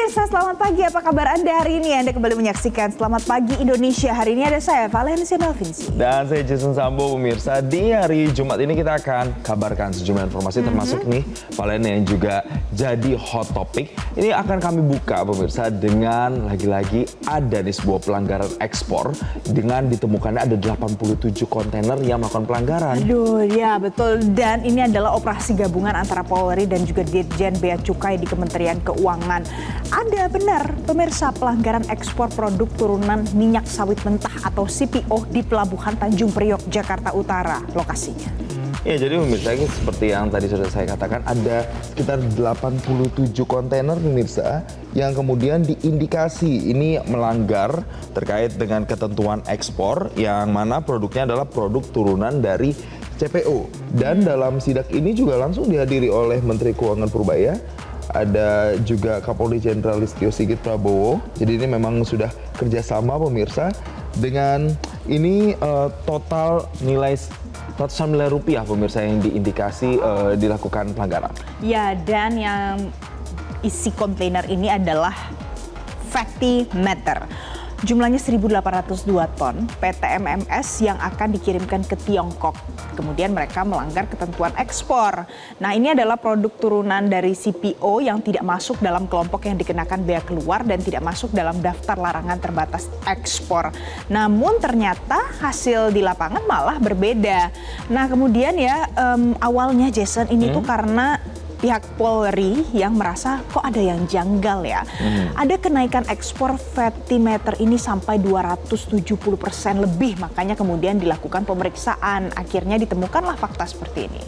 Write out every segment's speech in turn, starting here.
Pemirsa, selamat pagi. Apa kabar Anda hari ini? Anda kembali menyaksikan Selamat Pagi Indonesia. Hari ini ada saya, Valencia Melvinci. Dan saya Jason Sambo, pemirsa. Di hari Jumat ini kita akan kabarkan sejumlah informasi termasuk nih, Valen yang juga jadi hot topic. Ini akan kami buka, pemirsa, dengan lagi-lagi ada nih sebuah pelanggaran ekspor dengan ditemukannya ada 87 kontainer yang melakukan pelanggaran. Aduh, ya betul. Dan ini adalah operasi gabungan antara Polri dan juga Ditjen Bea Cukai di Kementerian Keuangan. Ada benar, pemirsa, pelanggaran ekspor produk turunan minyak sawit mentah atau CPO di Pelabuhan Tanjung Priok, Jakarta Utara, lokasinya. Ya, jadi pemirsa, seperti yang tadi sudah saya katakan, ada sekitar 87 kontainer, pemirsa, yang kemudian diindikasi ini melanggar terkait dengan ketentuan ekspor, yang mana produknya adalah produk turunan dari CPO. Dan dalam sidak ini juga langsung dihadiri oleh Menteri Keuangan Purbaya, ada juga Kapolri Jenderal Listio Sigit Prabowo. Jadi ini memang sudah kerjasama, pemirsa, dengan ini total nilai ratusan miliar rupiah, pemirsa, yang diindikasi dilakukan pelanggaran. Ya, dan yang isi kontainer ini adalah fatty matter. Jumlahnya 1.802 ton PT MMS yang akan dikirimkan ke Tiongkok. Kemudian mereka melanggar ketentuan ekspor. Nah, ini adalah produk turunan dari CPO yang tidak masuk dalam kelompok yang dikenakan bea keluar dan tidak masuk dalam daftar larangan terbatas ekspor. Namun ternyata hasil di lapangan malah berbeda. Nah, kemudian ya awalnya Jason ini tuh karena pihak Polri yang merasa kok ada yang janggal ya. Ada kenaikan ekspor fatty matter ini sampai 270% lebih, makanya kemudian dilakukan pemeriksaan. Akhirnya ditemukanlah fakta seperti ini.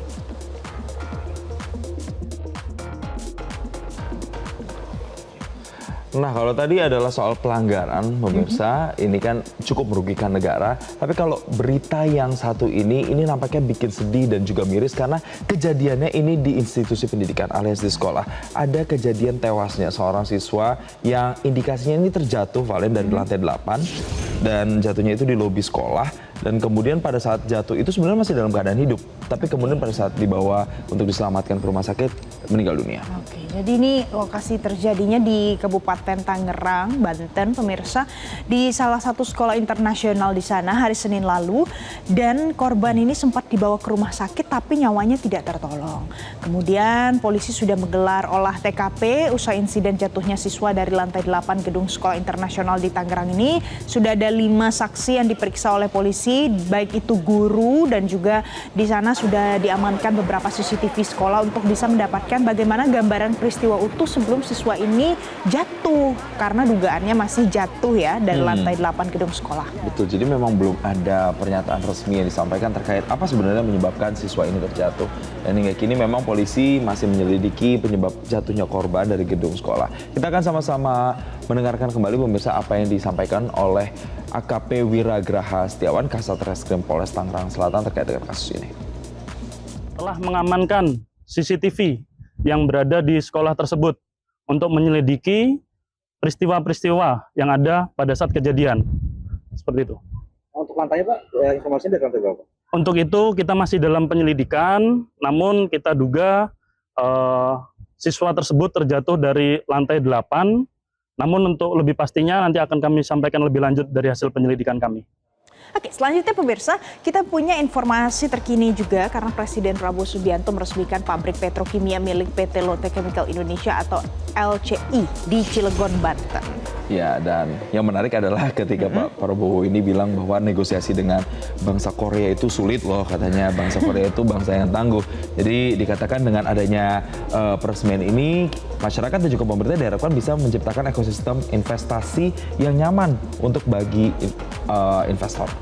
Nah, kalau tadi adalah soal pelanggaran, pemirsa, ini kan cukup merugikan negara. Tapi kalau berita yang satu ini nampaknya bikin sedih dan juga miris karena kejadiannya ini di institusi pendidikan alias di sekolah. Ada kejadian tewasnya seorang siswa yang indikasinya ini terjatuh, Valen, dari lantai 8 dan jatuhnya itu di lobi sekolah. Dan kemudian pada saat jatuh itu sebenarnya masih dalam keadaan hidup. Tapi kemudian pada saat dibawa untuk diselamatkan ke rumah sakit, meninggal dunia. Oke, jadi ini lokasi terjadinya di Kabupaten Tangerang, Banten, pemirsa. Di salah satu sekolah internasional di sana hari Senin lalu. Dan korban ini sempat dibawa ke rumah sakit tapi nyawanya tidak tertolong. Kemudian polisi sudah menggelar olah TKP usai insiden jatuhnya siswa dari lantai 8 gedung sekolah internasional di Tangerang ini. Sudah ada 5 saksi yang diperiksa oleh polisi, baik itu guru dan juga di sana sudah diamankan beberapa CCTV sekolah untuk bisa mendapatkan bagaimana gambaran peristiwa utuh sebelum siswa ini jatuh karena dugaannya masih jatuh ya dari lantai 8 gedung sekolah. Betul, jadi memang belum ada pernyataan resmi yang disampaikan terkait apa sebenarnya menyebabkan siswa ini terjatuh. Dan hingga kini memang polisi masih menyelidiki penyebab jatuhnya korban dari gedung sekolah. Kita akan sama-sama mendengarkan kembali, pemirsa, apa yang disampaikan oleh AKP Wiragraha Setiawan, Kasat Reskrim Polres Tangerang Selatan terkait dengan kasus ini. Telah mengamankan CCTV yang berada di sekolah tersebut untuk menyelidiki peristiwa-peristiwa yang ada pada saat kejadian. Seperti itu. Untuk lantainya, Pak, informasinya dari lantai berapa? Untuk itu kita masih dalam penyelidikan, namun kita duga siswa tersebut terjatuh dari lantai 8. Namun untuk lebih pastinya nanti akan kami sampaikan lebih lanjut dari hasil penyelidikan kami. Oke, selanjutnya pemirsa, kita punya informasi terkini juga karena Presiden Prabowo Subianto meresmikan pabrik petrokimia milik PT Lotte Chemical Indonesia atau LCI di Cilegon, Banten. Ya, dan yang menarik adalah ketika Pak Prabowo ini bilang bahwa negosiasi dengan bangsa Korea itu sulit loh, katanya bangsa Korea itu bangsa yang tangguh. Jadi dikatakan dengan adanya peresmian ini, masyarakat dan juga pemerintah diharapkan bisa menciptakan ekosistem investasi yang nyaman untuk bagi investor.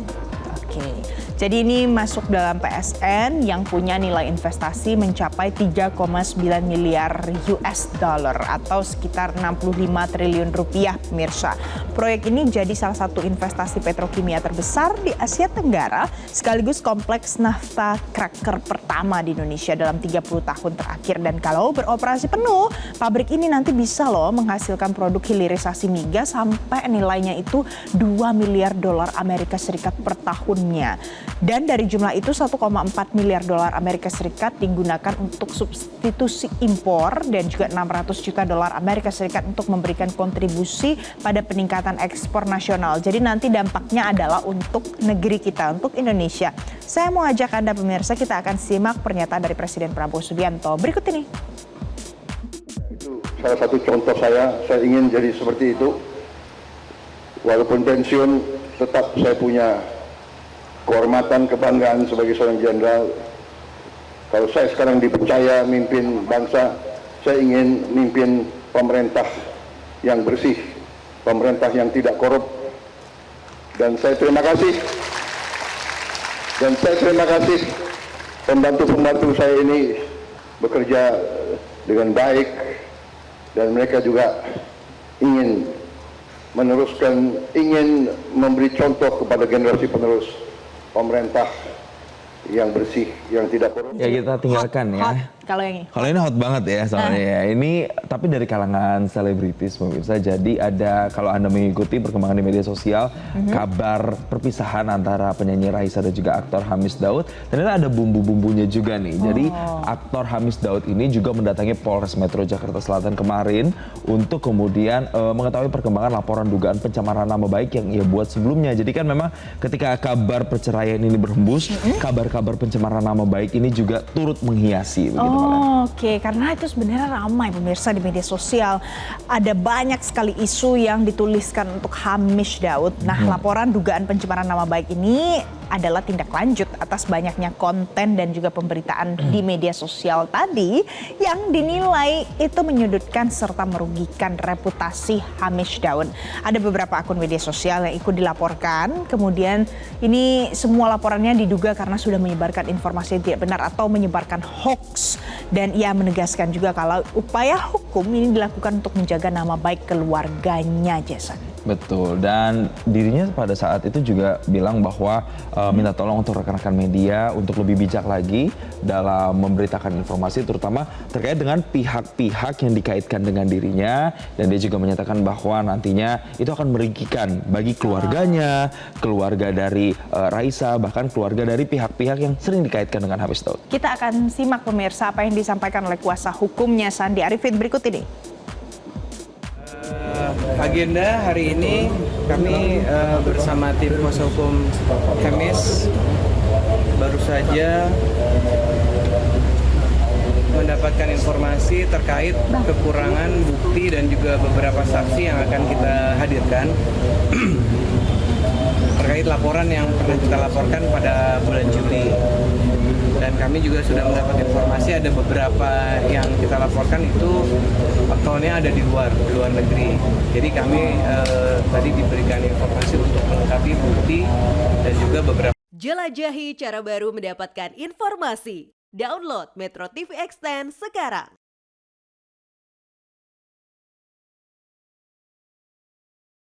Oke, jadi ini masuk dalam PSN yang punya nilai investasi mencapai 3,9 miliar US dollar atau sekitar 65 triliun rupiah, pemirsa. Proyek ini jadi salah satu investasi petrokimia terbesar di Asia Tenggara sekaligus kompleks nafta cracker pertama di Indonesia dalam 30 tahun terakhir. Dan kalau beroperasi penuh, pabrik ini nanti bisa loh menghasilkan produk hilirisasi migas sampai nilainya itu 2 miliar dolar Amerika Serikat per tahunnya. Dan dari jumlah itu 1,4 miliar dolar Amerika Serikat digunakan untuk substitusi impor dan juga 600 juta dolar Amerika Serikat untuk memberikan kontribusi pada peningkatan ekspor nasional. Jadi nanti dampaknya adalah untuk negeri kita, untuk Indonesia. Saya mau ajak Anda pemirsa, kita akan simak pernyataan dari Presiden Prabowo Subianto berikut ini. Itu salah satu contoh saya ingin jadi seperti itu. Walaupun pensiun, tetap saya punya kehormatan, kebanggaan sebagai seorang jenderal. Kalau saya sekarang dipercaya mimpin bangsa, saya ingin mimpin pemerintah yang bersih, pemerintah yang tidak korup. Dan saya terima kasih. Pembantu-pembantu saya ini bekerja dengan baik dan mereka juga ingin meneruskan, ingin memberi contoh kepada generasi penerus pemerintah yang bersih, yang tidak korup. Ya kita tinggalkan Hot. ya. Kalau yang ini. Kalau ini hot banget ya soalnya ya. Ini tapi dari kalangan selebritis pemirsa. Jadi ada, kalau Anda mengikuti perkembangan di media sosial, kabar perpisahan antara penyanyi Raisa dan juga aktor Hamis Daud. Ternyata ada bumbu-bumbunya juga nih. Jadi aktor Hamis Daud ini juga mendatangi Polres Metro Jakarta Selatan kemarin untuk kemudian mengetahui perkembangan laporan dugaan pencemaran nama baik yang ia buat sebelumnya. Jadi kan memang ketika kabar perceraian ini berhembus, kabar-kabar pencemaran nama baik ini juga turut menghiasi begitu. Oke, karena itu sebenarnya ramai pemirsa di media sosial. Ada banyak sekali isu yang dituliskan untuk Hamis Daud. Nah, laporan dugaan pencemaran nama baik ini adalah tindak lanjut atas banyaknya konten dan juga pemberitaan di media sosial tadi yang dinilai itu menyudutkan serta merugikan reputasi Hamis Daud. Ada beberapa akun media sosial yang ikut dilaporkan, kemudian ini semua laporannya diduga karena sudah menyebarkan informasi yang tidak benar atau menyebarkan hoax. Dan ia menegaskan juga kalau upaya hukum ini dilakukan untuk menjaga nama baik keluarganya, Jason. Betul, dan dirinya pada saat itu juga bilang bahwa minta tolong untuk rekan-rekan media untuk lebih bijak lagi dalam memberitakan informasi, terutama terkait dengan pihak-pihak yang dikaitkan dengan dirinya. Dan dia juga menyatakan bahwa nantinya itu akan merugikan bagi keluarganya, keluarga dari Raisa, bahkan keluarga dari pihak-pihak yang sering dikaitkan dengan Hamis Daud. Kita akan simak pemirsa apa yang disampaikan oleh kuasa hukumnya Sandi Arifin berikut ini. Agenda hari ini kami bersama tim kuasa hukum Hamis baru saja mendapatkan informasi terkait kekurangan bukti dan juga beberapa saksi yang akan kita hadirkan terkait laporan yang pernah kita laporkan pada bulan Juli. Dan kami juga sudah mendapat informasi ada beberapa yang kita laporkan itu aktornya ada di luar negeri. Jadi kami tadi diberikan informasi untuk melengkapi bukti dan juga beberapa. Jelajahi cara baru mendapatkan informasi. Download Metro TV Extend sekarang.